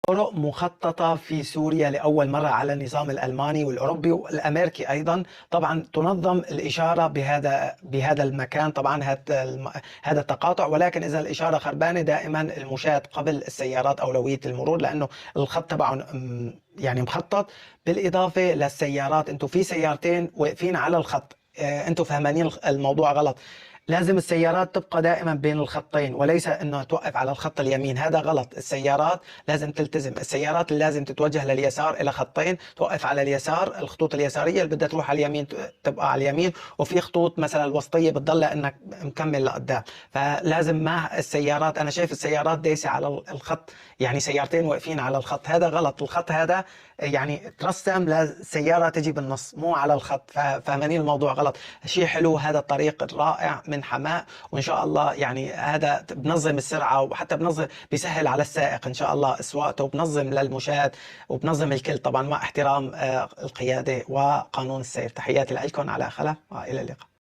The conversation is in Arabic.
طرق مخططة في سوريا لأول مرة على النظام الألماني والأوروبي والأمريكي أيضا. طبعا تنظم الإشارة بهذا المكان، طبعا هذا التقاطع، ولكن إذا الإشارة خربانة دائما المشاة قبل السيارات أولوية المرور، لأنه الخط تبعهم يعني مخطط. بالإضافة للسيارات، أنتم في سيارتين واقفين على الخط، أنتم فهمانين الموضوع غلط. لازم السيارات تبقى دائما بين الخطين، وليس انه توقف على الخط اليمين، هذا غلط. السيارات لازم تلتزم، السيارات اللي لازم تتوجه لليسار الى خطين، توقف على اليسار، الخطوط اليساريه اللي بدها تروح على اليمين تبقى على اليمين، وفي خطوط مثلا الوسطيه بتضل انك مكمل لقدام. فلازم مع السيارات، انا شايف السيارات دايسه على الخط، يعني سيارتين واقفين على الخط، هذا غلط. الخط هذا يعني ترسم لسيارة تجي بالنص مو على الخط، فاهمانين الموضوع غلط. شيء حلو هذا الطريق الرائع من حماة، وإن شاء الله يعني هذا بنظم السرعة، وحتى بنظم بيسهل على السائق إن شاء الله سواقته، وبنظم للمشاة، وبنظم الكل طبعا مع احترام القيادة وقانون السير. تحياتي لكم على خلف، وإلى اللقاء.